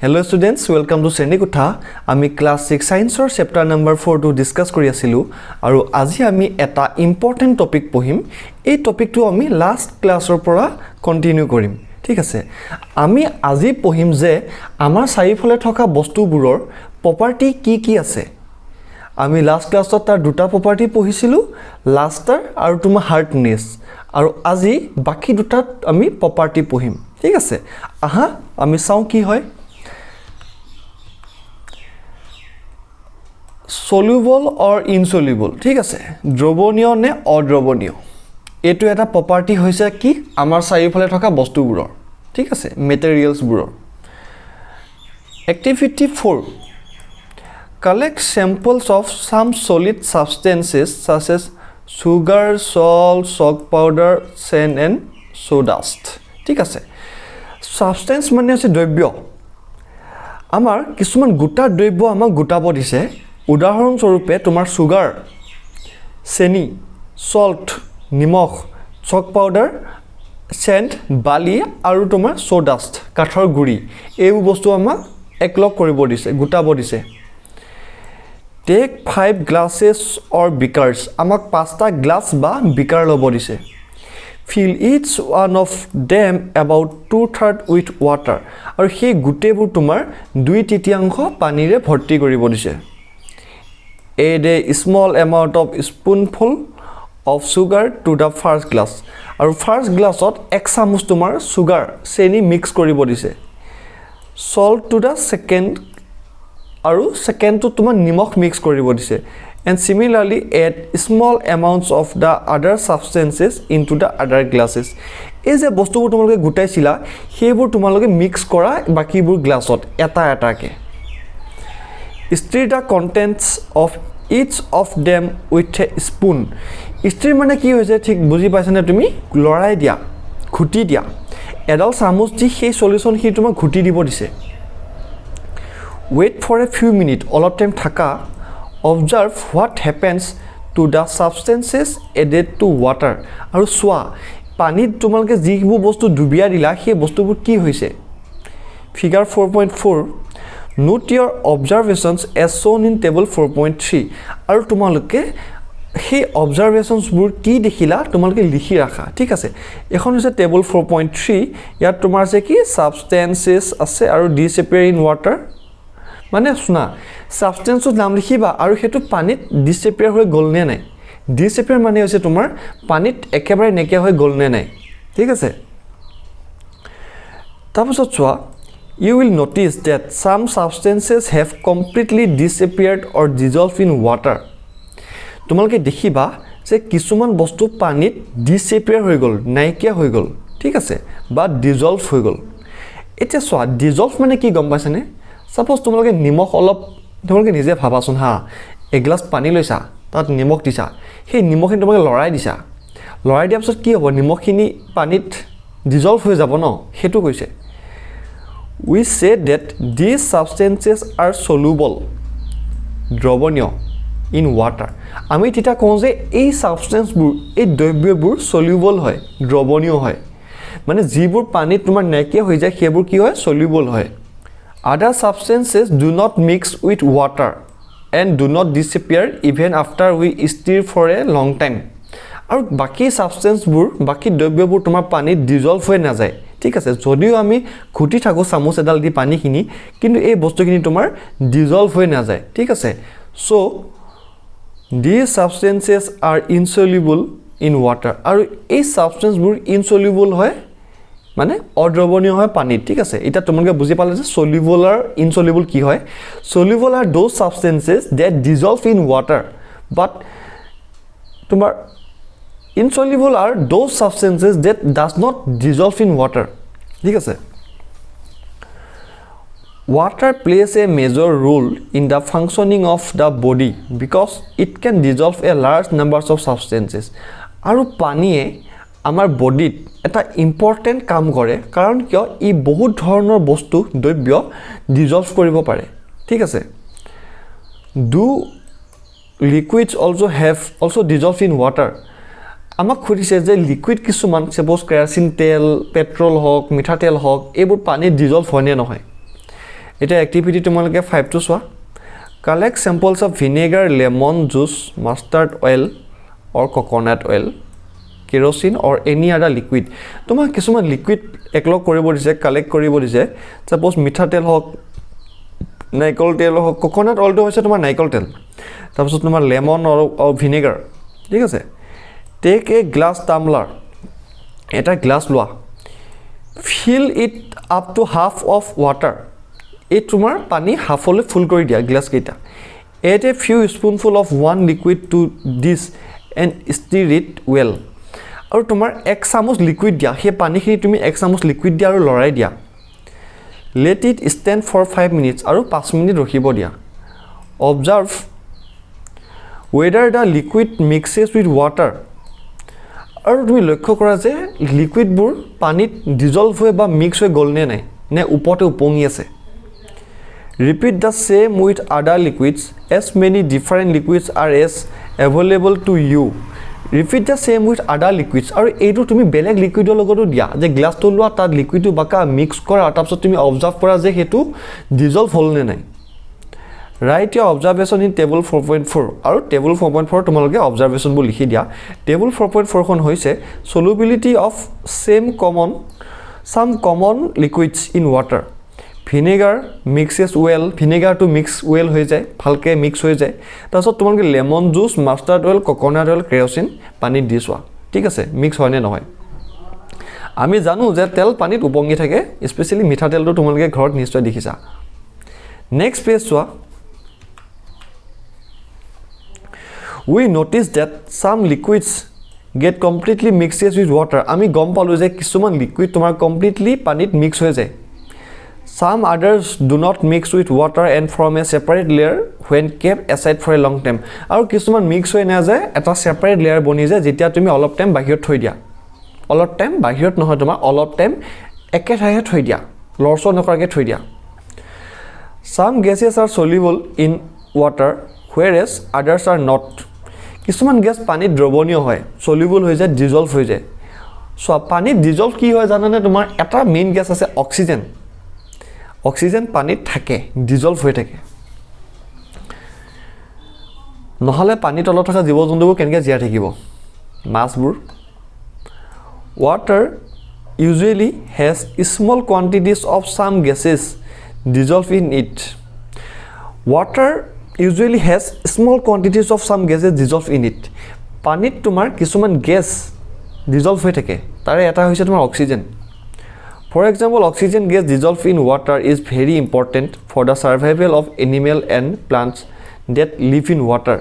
Hello students, welcome to Srenikotha. Ami class 6 science or chapter number 4 to discuss kori asilu aru aji ami eta important topic pohim. Ei topic tu ami last class or pora continue korim. ঠিক আছে আমি আজি পঢ়িম যে আমাৰ চাৰিফালে থকা বস্তুবোৰৰ প্ৰপাৰ্টি কি আছে আমি লাষ্ট ক্লাছত তাৰ দুটা প্ৰপাৰ্টি পঢ়িছিলো লাষ্টাৰ আৰু তোমাৰ হাৰ্ডনেছ আৰু আজি বাকি দুটাত আমি প্ৰপাৰ্টি পঢ়িম ঠিক আছে আহা আমি চাও কি হয় soluble or insoluble ঠিক আছে দ্ৰৱণীয় নে অদ্ৰৱণীয় এটো এটা প্ৰপাৰ্টি হৈছে কি আমাৰ চাৰিফালে থকা বস্তুবোৰৰ ঠিক আছে মেটেৰিয়েলছ বোৰৰ Activity 4 Collect samples of some solid substances such as sugar, salt, chalk powder, sand and sawdust ঠিক আছে substance মানে আছে দ্ৰব্য আমাৰ কিছুমান গোটা দ্ৰব্য আমাক গোটাব দিছে উদাহৰণ স্বৰূপে তোমাৰ সুগাৰ চেনি salt নিমখ chalk powder sand বালি আৰু তোমাৰ sawdust কাঠৰ গুৰি এই বস্তু আমাক একলগ কৰিব দিছে গোটাব দিছে Take 5 glasses or beakers আমাক 5টা গ্লাস বা beaker লব দিছে Fill each one of them about 2/3 with water আৰু সেই গুটেবোৰ তোমাৰ 2/3 পানীৰে ভৰ্তি কৰিব দিছে Add a small amount of spoonful of sugar to the first glass আৰু first glassত 1 চামুচ তোমাৰ sugar চেনি মিক্স কৰিব দিছে Salt to the second আৰু second to তোমাৰ নিমখ মিক্স কৰিব দিছে and similarly add small amounts of the other substances into the other glasses এই যে বস্তুবোৰ তোমালোকে গুটাইছিলা সেইবোৰ তোমালোকে মিক্স কৰা বাকিবোৰ গ্লাছত এটা এটাকে Stir the contents of each of them with a spoon Stir মানে কি হৈছে ঠিক বুজি পাইছানে তুমি লৰাই দিয়া ঘুটি দিয়া এডাল চামুচ দি সেই সলিউশন হি তোমাক ঘুটি দিব দিছে Wait for a few minutes অলপ টাইম থাকা Observe what happens to the substances added to water আৰু সোৱা পানীত তোমালোকে যিবোৰ বস্তু ডুবিয়া দিলা সেই বস্তুবোৰ কি হৈছে Figure 4.4 Note your observations as shown in table 4.3 আৰু তোমালোকে সেই observations বোৰ কি দেখিলা তোমালোকে লিখি ৰাখা ঠিক আছে এখন হৈছে টেবল 4.3 ইয়াত তোমাৰ আছে কি substances আছে আৰু disappear in water মানে শুনা substances নাম লিখিবা আৰু হেতু পানীত disappear হৈ গল নে নাই disappear মানে হৈছে তোমাৰ পানীত একেবাৰে নেকিয়া হৈ গল নে নাই ঠিক আছে তাৰপিছত চোৱা You will notice that some substances have completely disappeared or dissolved in water. তোমালোকে দেখিবা যে কিছুমান বস্তু পানীত disappear হৈ গল নাইকিয়া হৈ গল ঠিক আছে বা dissolve হৈ গল এটা সোৱা dissolve মানে কি গম পাইছানে সাপোজ তোমালোকে নিমখ অলপ তোমালোকে নিজে ভাবাচোন হা এক গ্লাস পানী লৈছা তাত নিমখ দিছা সেই নিমখখিনি তোমালোকে লৰাই দিছা লৰাই দিয়াৰ পিছত কি হ'ব নিমখখিনি পানীত dissolve হৈ যাব ন হেতু কৈছে We say that these substances are soluble দ্ৰৱণীয় in water আমি তিতা কওঁ যে এই সাবস্টেন্স বোৰ এই দ্ৰব্যবোৰ soluble হয় দ্ৰৱণীয় হয় মানে যিবোৰ পানীত তোমাৰ নাইকিয়া হৈ যায় সেইবোৰ কি হয় soluble হয় Other substances do not mix with water and do not disappear even after we stir for a long time আৰু বাকি সাবস্টেন্স বোৰ বাকি দ্ৰব্যবোৰ তোমাৰ পানীত dissolve হৈ না যায় ঠিক আছে যদিও আমি ঘুটি থাকো চামুচ এডাল দি পানীখিনি কিন্তু এই বস্তুখিনি তোমাৰ dissolve হৈ না যায় ঠিক আছে so these substances are insoluble in water আৰু এই substance বোৰ insoluble হয় মানে অদ্ৰৱণীয় হয় পানীত ঠিক আছে এটা তোমালোকে বুজি পালে যে soluble আৰু insoluble কি হয় soluble are those substances that dissolve in water but তোমাৰ Insoluble are those substances that does not dissolve in water. ঠিক আছে Water plays a major role in the functioning of the body because it can dissolve a large numbers of substances. আৰু পানীয়ে আমাৰ বডিত এটা important কাম কৰে কাৰণ কিয় ই বহুত ধৰণৰ বস্তু দ্ৰব্য dissolve কৰিব পাৰে ঠিক আছে Do liquids also dissolve in water? আমাক খুদিছে যে লিকুইড কিছুমান সাপোজ কেৰাচিন তেল পেট্ৰল হক মিঠা তেল হক এইবোৰ পানীত ডিজলভ হয় নে নহয় এটা এক্টিভিটি তোমালোকে 5 টো চোৱা collect samples of vinegar lemon juice mustard oil or coconut oil kerosene or any other liquid তোমাক কিছুমান লিকুইড একলগ কৰিব দিছে কালেক্ট কৰিব দিছে সাপোজ মিঠা তেল হক নাইকল তেল হক কোকোনাট অইলটো হৈছে তোমাৰ নাইকল তেল তাৰপিছত তোমাৰ লেমন or ভিনেগাৰ ঠিক আছে টেক এ গ্লাস টাম্বলাৰ এটা গ্লাস লোৱা fill it up to half of water এই তোমাৰ পানী হাফলৈ ফুল কৰি দিয়া গ্লাস কেইটা add a few spoonful of one liquid to this and stir it well আৰু তোমাৰ 1 চামুচ লিকুইড দিয়া হে পানীখিনি তুমি 1 চামুচ লিকুইড দিয়া আৰু লৰাই দিয়া let it stand for 5 minutes আৰু 5 মিনিট ৰখিব দিয়া observe whether the liquid mixes with water আৰু তুমি লক্ষ্য কৰা যে লিকুইডবোৰ পানীত ডিজলভ হৈ বা মিক্স হৈ গল নাই নে ওপৰতে উপঙি আছে repeat the same with other liquids as many different liquids are as available to you repeat the same with other liquids আৰু এইটো তুমি বেলেগ লিকুইডৰ লগতো দিয়া যে গ্লাসটো লোৱা তাত লিকুইডটো বাকা মিক্স কৰা তাৰপিছত তুমি অবজাৰ্ভ কৰা যে হেতু ডিজলভ হল নে write your observation in table 4.4 আৰু table 4.4 তোমালোকে observation বু লিখি দিয়া table 4.4 খন হৈছে solubility of some common liquids in water vinegar mixes well vinegar to mix well হৈ যায় ভালকে মিক্স হৈ যায় তাৰপিছত তোমালোকে lemon juice mustard oil coconut oil kerosene পানী দিছোৱা ঠিক আছে মিক্স হয় নে নহয় আমি জানো যে তেল পানীত উপঙি থাকে স্পেশালি মিঠা তেলটো তোমালোকে ঘৰত নিশ্চয় দেখিছা নেক্সট পেজ চোৱা we notice that some liquids get completely mixed with water আমি গম পালো যে কিছুমান লিকুইড তোমাৰ কমপ্লিটলি পানীত মিক্স হৈ যায় some others do not mix with water and form a separate layer when kept aside for a long time আৰু কিছুমান মিক্স হৈ না যায় এটা সেপাৰেট লেয়াৰ বনি যায় যেতিয়া তুমি অলপ টাইম বাহিৰত থৈ দিয়া অলপ টাইম বাহিৰত নহয় তোমাৰ অলপ টাইম একে ঠাইত থৈ দিয়া লৰছ নকৰাকে থৈ দিয়া some gases are soluble in water whereas others are not কিছুমান গ্যাস পানীত দ্ৰৱণীয় হয় soluble হৈ যায় ডিজলভ হৈ যায় সো পানীত ডিজলভ কি হয় জানানে তোমাৰ এটা মেইন গ্যাস আছে অক্সিজেন অক্সিজেন পানীত থাকে ডিজলভ হৈ থাকে নহলে পানী তলত থকা জীৱ-জন্তুবোৰ কেনেকৈ জিয়া থাকিব মাছবোৰ water usually has small quantities of some gases dissolved in it water usually has small quantities of some gases dissolved in it পানীত তোমাৰ কিছুমান গ্যাস ডিজলভ হৈ থাকে তাৰে এটা হৈছে তোমাৰ oxygen for example oxygen gas dissolved in water is very important for the survival of animal and plants that live in water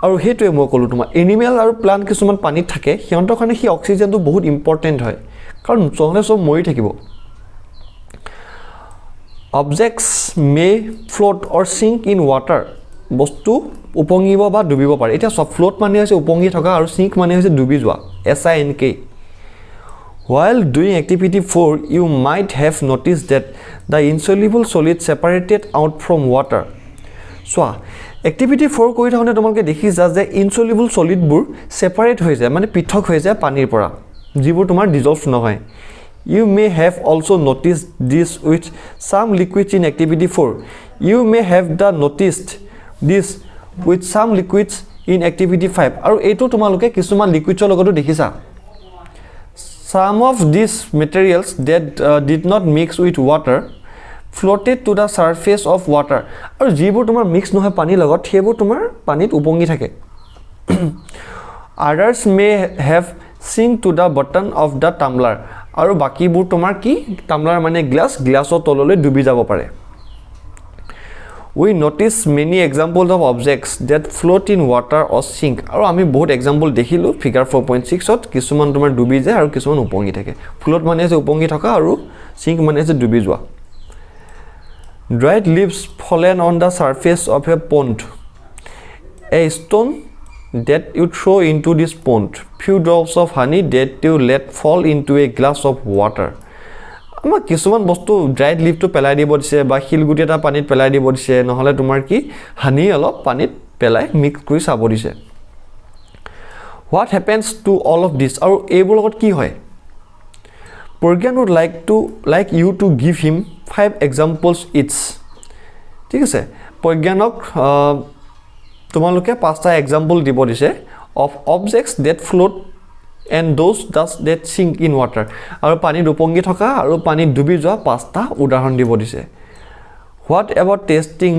আৰু হেতুৱে মই কলো তোমাৰ এনিমেল আৰু প্লান্ট কিছুমান পানীত থাকে হিয়ন্তৰ কাৰণে হি অক্সিজেনটো বহুত ইম্পৰ্টেন্ট হয় কাৰণ চহলে সব মৰি থাকিব objects may float or sink in water বস্তু উপঙিব বা ডুবিব পাৰে এটা সব ফ্লোট মানে হৈছে উপঙি থকা আৰু সিঙ্ক মানে হৈছে ডুবি যোৱা SINK while doing activity 4 you might have noticed that the insoluble solid separated out from water so activity 4 কৰি থাকোঁতে তোমালোকে দেখিছা যে insoluble solid বোৰ সেপাৰেট হৈ যায় মানে পৃথক হৈ যায় পানীৰ পৰা যিবোৰ তোমাৰ ডিজলভ নহয় you may have also noticed this with some liquids in activity 4 you may have noticed this with some liquids in activity 5 আৰু এটো তোমালোকে কিছুমান লিকুইডৰ লগতো দেখিছা some of these materials that did not mix with water floated to the surface of water আৰু যিবোৰ তোমাৰ mix নহয় পানী লগত হেবোৰ তোমাৰ পানীত উপঙি থাকে others may have sink to the bottom of the tumbler আৰু বাকিবোৰ তোমাৰ কি টাম্বলাৰ মানে গ্লাছৰ তললৈ ডুবি যাব পাৰে we notice many examples of objects that float in water or sink আৰু আমি বহুত एग्जांपल দেখিলো ফিগাৰ 4.6 ত কিছুমান তোমাৰ ডুবি যায় আৰু কিছুমান উপঙি থাকে ফ্লোট মানে যে উপঙি থকা আৰু সিঙ্ক মানে যে ডুবি যোৱা dried leaves fallen on the surface of a pond a stone that you throw into this pond few drops of honey that you let fall into a glass of water আমা কিছুমান বস্তু dried live তো পেলাই দিব দিছে বা হিলগুটি এটা পানীত পেলাই দিব দিছে নহলে তোমাৰ কি হানি অলপ পানীত পেলাই মিক্স কৰি সাব দিছে what happens to all of this আৰু এইবোৰ লগত কি হয় Progan would like you to give him 5 examples each ঠিক আছে প্ৰজ্ঞানক তোমালোকে পাঁচটা এক্সাম্পল দিব দিছে of objects that float and those that sink in water আৰু পানীত উপঙি থকা আৰু পানীত ডুবি যোৱা পাঁচটা উদাহৰণ দিব দিছে what about testing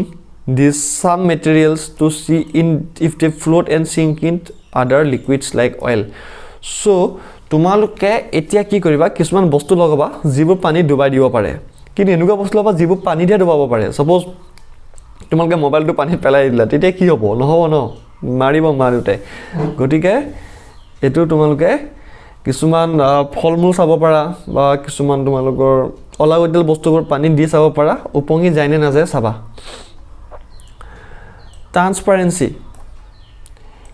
this some materials to see in if they float and sink in other liquids like oil চ' তোমালোকে এতিয়া কি কৰিবা কিছুমান বস্তু লগাবা যিবোৰ পানীত ডুবাই দিব পাৰে কিন্তু এনেকুৱা বস্তু লগাবা যিবোৰ পানীতে ডুবাব পাৰে সাপোজ তোমালোকে মোবাইলটো পানীত পেলাই দিলা তেতিয়া কি হ'ব নহ'ব ন মাৰিব মাৰোতে গতিকে এটো তোমালোকে কিছুমান ফলমূল চাব পাৰা বা কিছুমান তোমালোকৰ অলাগতিয়াল বস্তুবোৰ পানীত দি চাব পাৰা উপঙি যায় নে নাযায় চাবা ট্ৰান্সপাৰেন্সি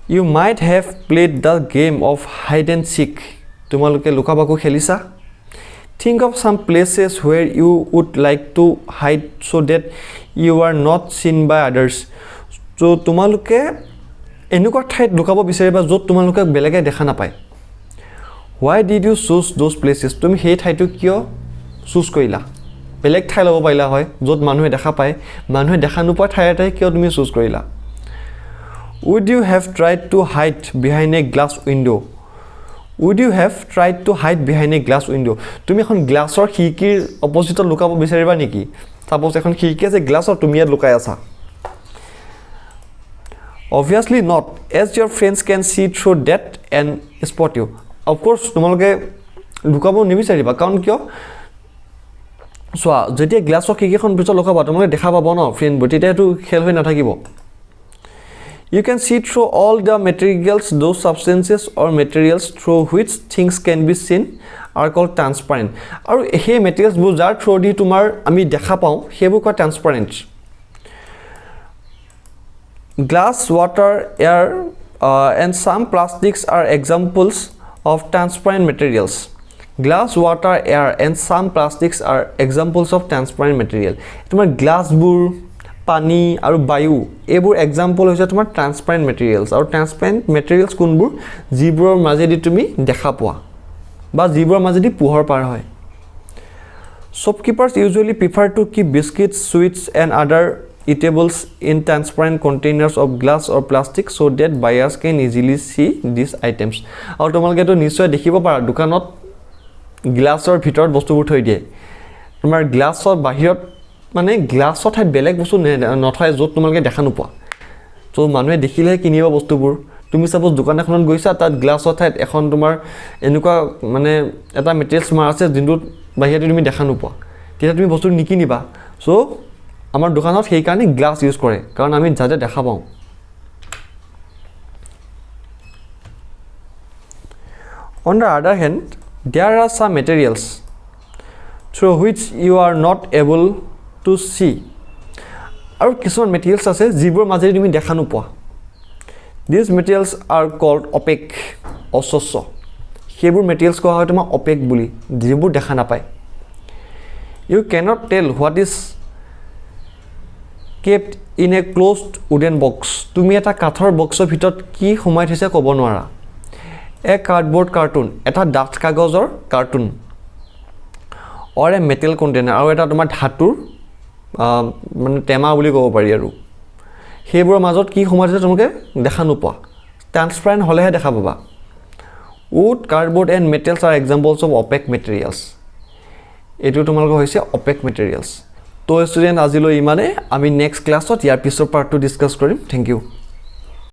You might have played the game of hide and seek. তোমালোকে লুকাবাকু খেলিছা Think of some places where you would like to hide so that you are not seen by others. So তোমালোকে এনেকুৱা ঠাইত লুকাব বিচাৰিবা য'ত তোমালোকে বেলেগে দেখা নাপায় Why did you choose those places? তুমি সেই ঠাইটো কিয় চুজ কৰিলা বেলেগ ঠাই ল'ব পাৰিলা হয় য'ত মানুহে দেখা পায় মানুহে দেখা নোপোৱা ঠাই এটাই কিয় তুমি চুজ কৰিলা Would you have tried to hide behind a glass window? Would you have tried to hide behind a glass window? তুমি এখন গ্লাছৰ খিৰিকীৰ অপজিটত লুকাব বিচাৰিবা নেকি সাপোজ এখন খিৰিকী আছে গ্লাছৰ তুমি ইয়াত লুকাই আছা Obviously not as your friends can see through that and spot you. Of course তোমালোকে লুকাব নিবিচাৰিবা কাৰণ কিয় সোৱা যেতিয়া গ্লাছৰ খিৰিকীখন ভিতৰত লুকাবা তোমালোকে দেখা পাব ন ফ্ৰেণ্ড তেতিয়াটো খেল হৈ নাথাকিব You can see through all the materials, those substances or materials through which things can be seen are called transparent. আৰু এই materials বোৰ যাৰ through দি তোমাৰ আমি দেখা পাওঁ সেইবোৰ কয় transparent. Glass, water, air and some plastics are examples of transparent materials. Glass, water, air and some plastics are examples of transparent material. তোমাৰ glass বোৰ পানী আৰু বায়ু এইবোৰ এক্সাম্পল হৈছে তোমাৰ ট্ৰান্সপাৰেন্ট মেটেৰিয়েলছ আৰু ট্ৰান্সপাৰেন্ট মেটেৰিয়েলছ কোনবোৰ যিবোৰৰ মাজেদি তুমি দেখা পোৱা বা যিবোৰৰ মাজেদি পোহৰ পাৰ হয় Shopkeepers usually prefer to keep biscuits, sweets and other eatables in transparent containers of glass or plastic so that buyers can easily see these items. আৰু তোমালোকে তো নিশ্চয় দেখিব পাৰা দোকানত গ্লাছৰ ভিতৰত বস্তুবোৰ থৈ দিয়ে তোমাৰ গ্লাছৰ বাহিৰত মানে গ্লাছৰ ঠাইত বেলেগ বস্তু নথয় য'ত তোমালোকে দেখা নোপোৱা তো মানুহে দেখিলে কিনিব বস্তুবোৰ তুমি সাপোজ দোকান এখনত গৈছা তাত গ্লাছৰ ঠাইত এখন তোমাৰ এনেকুৱা মানে এটা মেটেৰিয়েলছ মাৰ আছে যোনটো বাহিৰতে তুমি দেখা নোপোৱা তেতিয়া তুমি বস্তু নিকিনিবা সো আমাৰ দোকানত সেই কাৰণে গ্লাছ ইউজ কৰে কাৰণ আমি যাতে দেখা পাওঁ On the other hand there are some materials through which you are not able to see আৰু কিছুমান মেটেৰিয়েলছ আছে যিবোৰ মাজেদি তুমি দেখা নোপোৱা These materials are called opaque অস্বচ্ছ সেইবোৰ মেটেৰিয়েলছ কোৱা হয় তোমাৰ opaque বুলি যিবোৰ দেখা নাপায় You cannot tell what is kept in a closed wooden box তুমি এটা কাঠৰ বক্সৰ ভিতৰত কি সোমাই থৈছে ক'ব নোৱাৰা A cardboard cartoon এটা ডাঠ কাগজৰ cartoon or a metal container আৰু এটা তোমাৰ ধাতুৰ মানে টেমা বুলি ক'ব পাৰি আৰু সেইবোৰৰ মাজত কি সোমাই আছে তোমালোকে দেখা নোপোৱা ট্ৰান্সপাৰেন্ট হলেহে দেখা পাবা Wood, cardboard and metals are examples of opaque materials. এটো তোমালোকৰ হৈছে opaque materials. তো ষ্টুডেন্ট আজিলৈ ইমানে আমি নেক্সট ক্লাছত ইয়াৰ পিছৰ পাৰ্টটো ডিসকাস কৰিম থ্যাংক ইউ